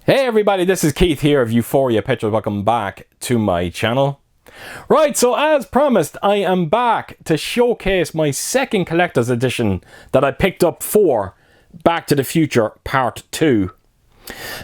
Hey everybody, this is Keith here of Euphoria Pictures. Welcome back to my channel. Right, so as promised, I am back to showcase my second collector's edition that I picked up for Back to the Future Part 2.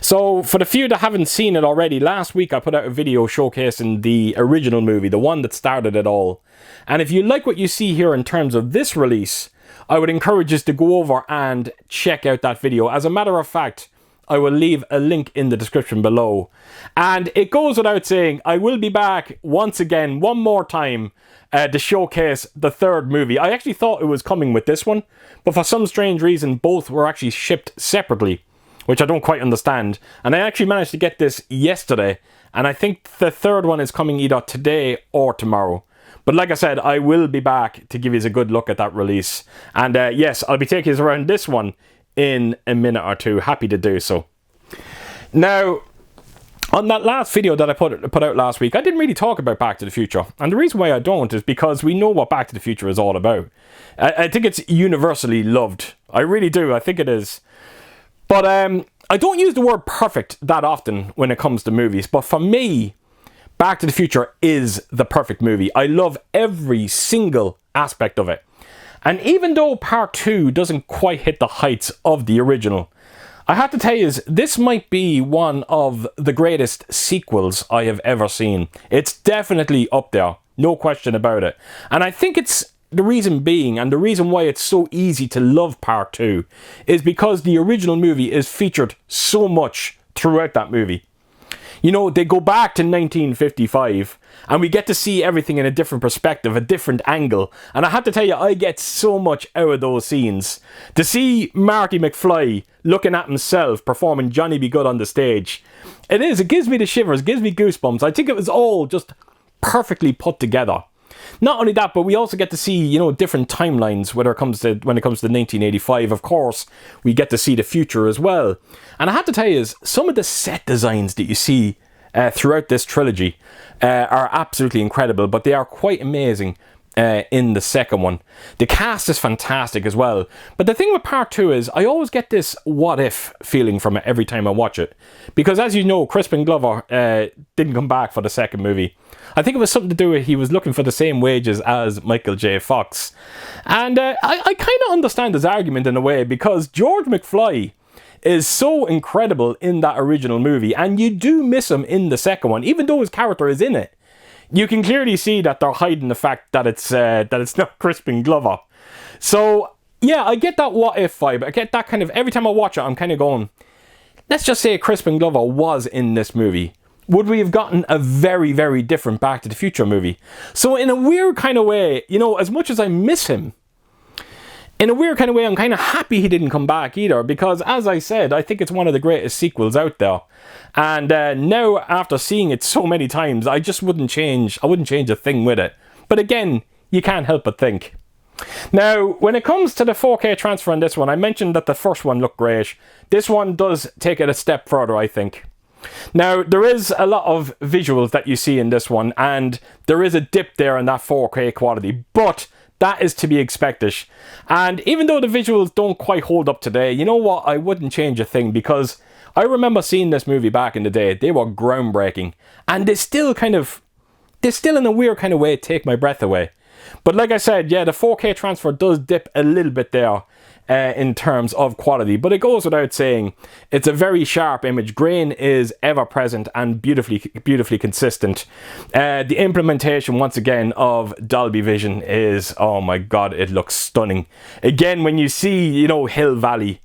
So, for the few that haven't seen it already, last week I put out a video showcasing the original movie, the one that started it all. And if you like what you see here in terms of this release, I would encourage you to go over and check out that video. As a matter of fact, I will leave a link in the description below. And it goes without saying, I will be back once again, one more time, to showcase the third movie. I actually thought it was coming with this one, but for some strange reason, both were actually shipped separately, which I don't quite understand. And I actually managed to get this yesterday, and I think the third one is coming either today or tomorrow. But like I said, I will be back to give you a good look at that release. And yes, I'll be taking you around this one in a minute or two. Happy to do so. Now, on that last video that I put out last week, I didn't really talk about Back to the Future. And the reason why I don't is because we know what Back to the Future is all about. I think it's universally loved. I really do. I think it is. But I don't use the word perfect that often when it comes to movies. But for me, Back to the Future is the perfect movie. I love every single aspect of it. And even though Part 2 doesn't quite hit the heights of the original, I have to tell you, this might be one of the greatest sequels I have ever seen. It's definitely up there, no question about it. And I think it's the reason being, and the reason why it's so easy to love Part 2, is because the original movie is featured so much throughout that movie. You know, they go back to 1955, and we get to see everything in a different perspective, a different angle. And I have to tell you, I get so much out of those scenes. To see Marty McFly looking at himself performing Johnny Be Good on the stage, it gives me the shivers, gives me goosebumps. I think it was all just perfectly put together. Not only that, but we also get to see, you know, different timelines when it comes to 1985. Of course, we get to see the future as well. And I have to tell you, some of the set designs that you see throughout this trilogy are absolutely incredible, but they are quite amazing in the second one. The cast is fantastic as well. But the thing with Part 2 is, I always get this what if feeling from it every time I watch it. Because as you know, Crispin Glover didn't come back for the second movie. I think it was something to do with he was looking for the same wages as Michael J. Fox. And I kind of understand his argument in a way, because George McFly is so incredible in that original movie, and you do miss him in the second one, even though his character is in it. You can clearly see that they're hiding the fact that it's not Crispin Glover. So yeah, I get that what if vibe. I get that kind of, every time I watch it, I'm kind of going, let's just say Crispin Glover was in this movie. Would we have gotten a very, very different Back to the Future movie? So in a weird kind of way, you know, as much as I miss him, in a weird kind of way, I'm kind of happy he didn't come back either, because as I said, I think it's one of the greatest sequels out there. And now, after seeing it so many times, I wouldn't change a thing with it. But again, you can't help but think. Now, when it comes to the 4K transfer on this one, I mentioned that the first one looked great. This one does take it a step further, I think. Now, there is a lot of visuals that you see in this one, and there is a dip there in that 4K quality, but that is to be expected. And even though the visuals don't quite hold up today, you know what? I wouldn't change a thing, because I remember seeing this movie back in the day. They were groundbreaking. And they still in a weird kind of way take my breath away. But like I said, yeah, the 4K transfer does dip a little bit there in terms of quality. But it goes without saying, it's a very sharp image. Grain is ever present and beautifully consistent. The implementation, once again, of Dolby Vision is, oh my god, it looks stunning. Again, when you see, you know, Hill Valley,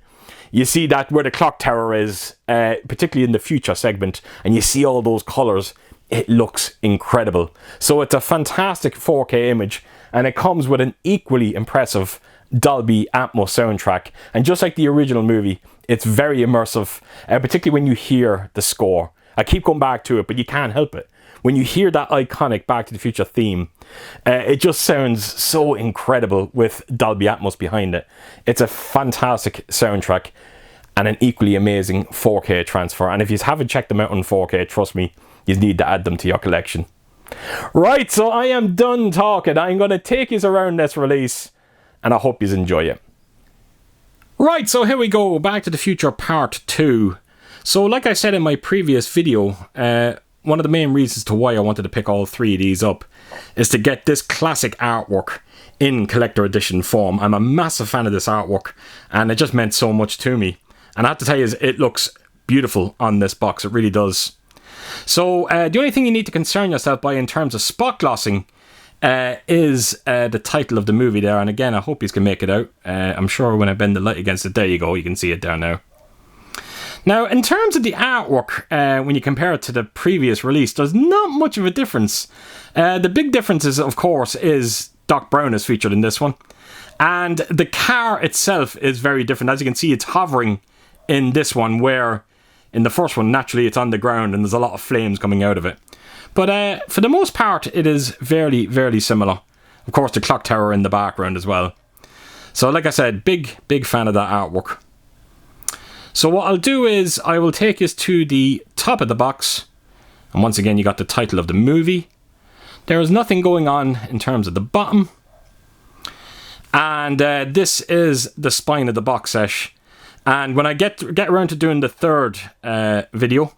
you see that where the clock tower is, particularly in the future segment, and you see all those colours, it looks incredible. So it's a fantastic 4K image, and it comes with an equally impressive Dolby Atmos soundtrack. And just like the original movie, it's very immersive, particularly when you hear the score. I keep going back to it, but you can't help it. When you hear that iconic Back to the Future theme, it just sounds so incredible with Dolby Atmos behind it. It's a fantastic soundtrack and an equally amazing 4K transfer. And if you haven't checked them out on 4K, trust me, you need to add them to your collection. Right, so I am done talking. I'm going to take you around this release, and I hope you enjoy it. Right, so here we go, Back to the Future Part 2. So like I said in my previous video, one of the main reasons to why I wanted to pick all three of these up is to get this classic artwork in collector edition form. I'm a massive fan of this artwork, and it just meant so much to me. And I have to tell you, it looks beautiful on this box. It really does. So the only thing you need to concern yourself by in terms of spot glossing is the title of the movie there. And again, I hope you can make it out. I'm sure when I bend the light against it, there you go, you can see it there now. Now, in terms of the artwork, when you compare it to the previous release, there's not much of a difference. The big difference is, of course, is Doc Brown is featured in this one. And the car itself is very different. As you can see, it's hovering in this one, where in the first one, naturally, it's on the ground and there's a lot of flames coming out of it. But for the most part, it is very, very similar. Of course, the clock tower in the background as well. So, like I said, big fan of that artwork. So what I'll do is I will take us to the top of the box. And once again, you got the title of the movie. There is nothing going on in terms of the bottom. And this is the spine of the box set. And when I get around to doing the third video,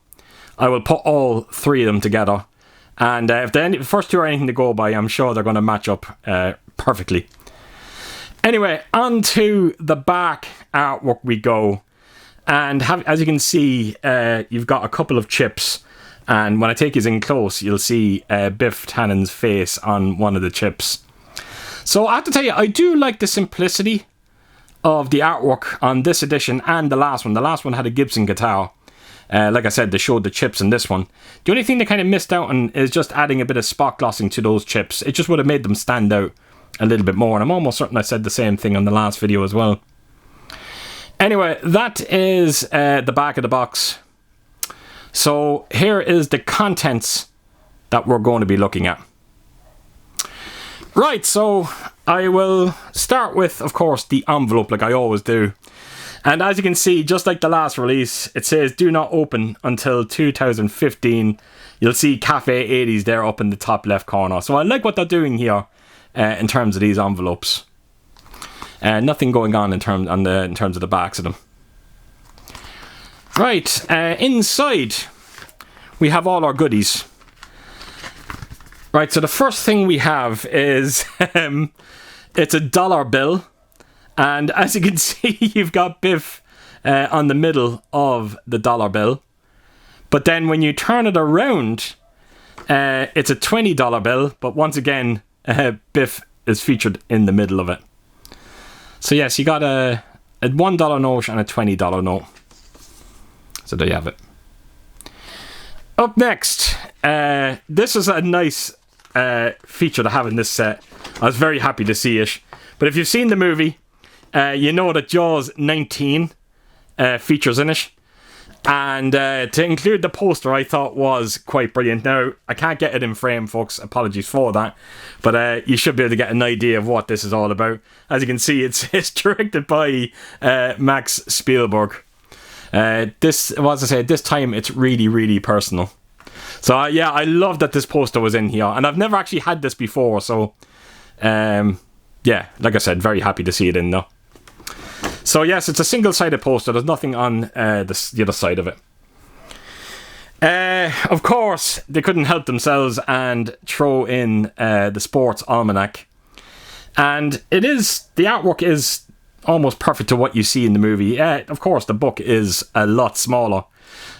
I will put all three of them together. And if the first two are anything to go by, I'm sure they're going to match up perfectly. Anyway, on to the back artwork we go. And as you can see, you've got a couple of chips. And when I take you in close, you'll see Biff Tannen's face on one of the chips. So I have to tell you, I do like the simplicity of the artwork on this edition and the last one. The last one had a Gibson guitar. Like I said, they showed the chips in this one. The only thing they kind of missed out on is just adding a bit of spot glossing to those chips. It just would have made them stand out a little bit more. And I'm almost certain I said the same thing on the last video as well. Anyway, that is the back of the box. So here is the contents that we're going to be looking at. Right, so I will start with, of course, the envelope like I always do. And as you can see, just like the last release, it says do not open until 2015. You'll see Cafe 80s there up in the top left corner. So I like what they're doing here in terms of these envelopes. Nothing going on in terms of the backs of them. Right, inside we have all our goodies. Right, so the first thing we have is it's a dollar bill, and as you can see, you've got Biff on the middle of the dollar bill. But then when you turn it around, it's a $20 bill, but once again, Biff is featured in the middle of it. So yes, you got a $1 note and a $20 note. So there you have it. Up next, this is a nice feature to have in this set. I was very happy to see it. But if you've seen the movie, you know that Jaws 19 features in it. And to include the poster, I thought was quite brilliant. Now, I can't get it in frame, folks. Apologies for that. But you should be able to get an idea of what this is all about. As you can see, it's directed by Max Spielberg. This time it's really, really personal. So yeah, I love that this poster was in here. And I've never actually had this before. So yeah, like I said, very happy to see it in there. So yes, it's a single-sided poster. There's nothing on the other side of it. Of course, they couldn't help themselves and throw in the sports almanac. And the artwork is almost perfect to what you see in the movie. Of course, the book is a lot smaller.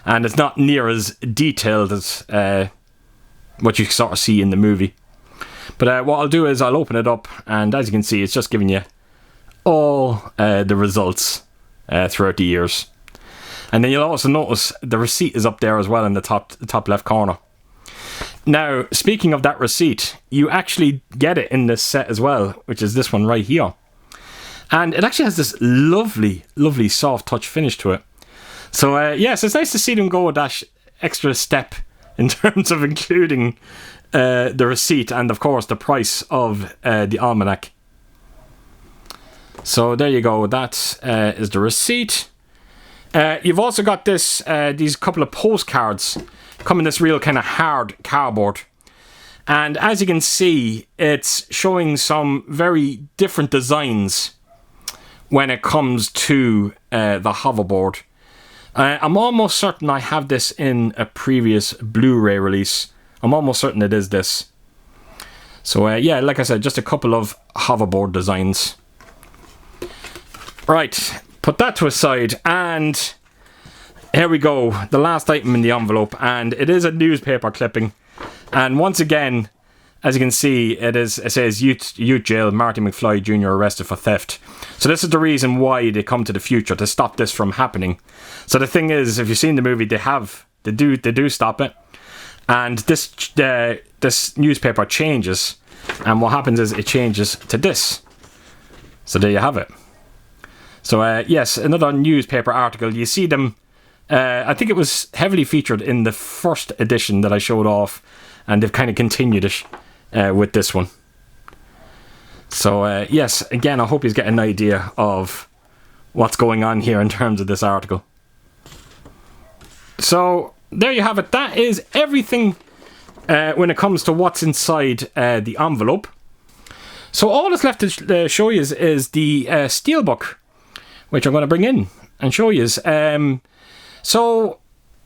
And it's not near as detailed as what you sort of see in the movie. But what I'll do is I'll open it up. And as you can see, it's just giving you all the results throughout the years. And then you'll also notice the receipt is up there as well in the top left corner. Now, speaking of that receipt, you actually get it in this set as well, which is this one right here. And it actually has this lovely, lovely soft touch finish to it. So yes, it's nice to see them go that extra step in terms of including the receipt and of course the price of the almanac. So there you go, that is the receipt. You've also got these couple of postcards come in this real kind of hard cardboard. And as you can see, it's showing some very different designs when it comes to the hoverboard. I'm almost certain I have this in a previous Blu-ray release. I'm almost certain it is this. So yeah, like I said, just a couple of hoverboard designs. Right, put that to a side, and here we go, the last item in the envelope, and it is a newspaper clipping. And once again, as you can see, it says youth jail, Marty McFly Jr. arrested for theft. So this is the reason why they come to the future, to stop this from happening. So the thing is, if you've seen the movie, they do stop it. And this newspaper changes, and what happens is it changes to this. So there you have it. So yes, another newspaper article. You see them, I think it was heavily featured in the first edition that I showed off, and they've kind of continued it with this one. So yes, again, I hope you get an idea of what's going on here in terms of this article. So there you have it. That is everything when it comes to what's inside the envelope. So all that's left to show you is the Steelbook, which I'm going to bring in and show you. So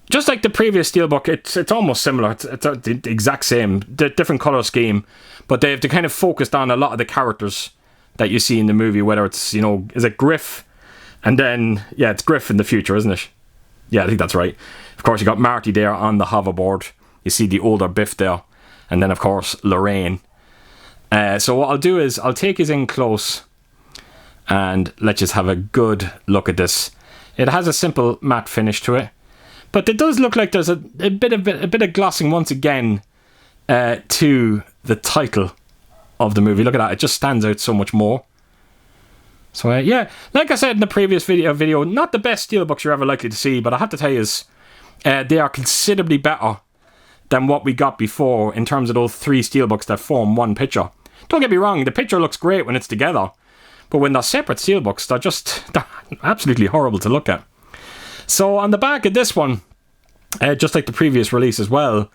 just like the previous Steelbook, it's almost similar. It's the exact same, different color scheme, but they've kind of focused on a lot of the characters that you see in the movie. Whether it's, you know, is it Griff, and then yeah, it's Griff in the future, isn't it? Yeah, I think that's right. Of course, you got Marty there on the hoverboard. You see the older Biff there, and then of course Lorraine. So what I'll do is I'll take you in close and let's just have a good look at this. It has a simple matte finish to it, but it does look like there's a bit of glossing once again to the title of the movie. Look at that, it just stands out so much more. So yeah, like I said in the previous video, not the best Steelbooks you're ever likely to see, but I have to tell you they are considerably better than what we got before in terms of those 3 Steelbooks that form one picture. Don't get me wrong, the picture looks great when it's together, but when they're separate Steelbooks, they're absolutely horrible to look at. So on the back of this one, just like the previous release as well,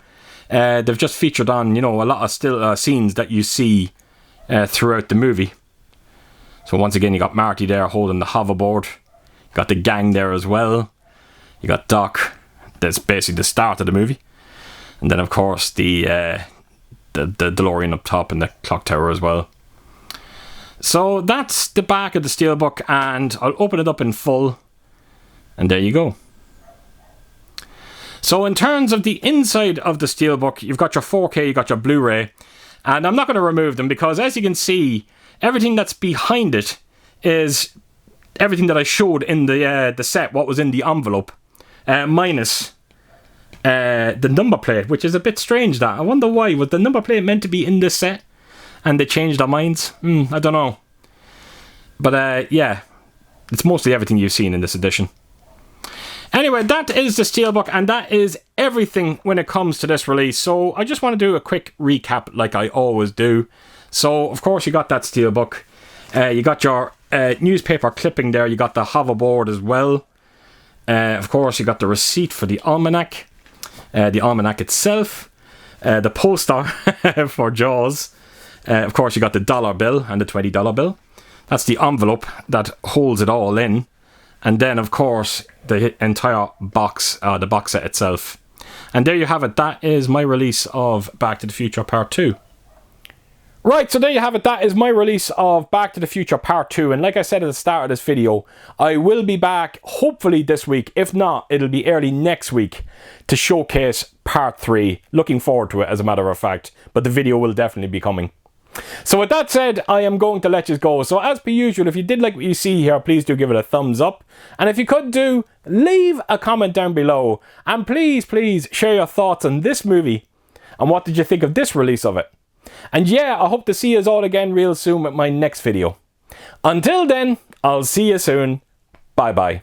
they've just featured on, you know, a lot of still scenes that you see throughout the movie. So once again, you got Marty there holding the hoverboard. You got the gang there as well. You got Doc. That's basically the start of the movie. And then of course the DeLorean up top and the clock tower as well. So that's the back of the Steelbook, and I'll open it up in full, and there you go. So in terms of the inside of the Steelbook, you've got your 4K, you've got your Blu-ray, and I'm not going to remove them because, as you can see, everything that's behind it is everything that I showed in the set, what was in the envelope, minus the number plate, which is a bit strange. That I wonder why. Was the number plate meant to be in this set and they changed their minds? I don't know. But yeah, it's mostly everything you've seen in this edition. Anyway, that is the Steelbook, and that is everything when it comes to this release. So I just want to do a quick recap like I always do. So of course you got that Steelbook, you got your newspaper clipping there, you got the hoverboard as well, of course you got the receipt for the almanac itself, the poster for Jaws, of course you got the dollar bill and the $20 bill. That's the envelope that holds it all in, and then of course the entire box, the box set itself. And there you have it. That is my release of Back to the Future Part 2. Right, so there you have it. That is my release of Back to the Future Part 2. And like I said at the start of this video, I will be back hopefully this week. If not, it'll be early next week to showcase Part 3. Looking forward to it, as a matter of fact. But the video will definitely be coming. So with that said, I am going to let you go. So as per usual, if you did like what you see here, please do give it a thumbs up. And if you could do, leave a comment down below. And please share your thoughts on this movie. And what did you think of this release of it? And yeah, I hope to see us all again real soon with my next video. Until then, I'll see you soon. Bye bye.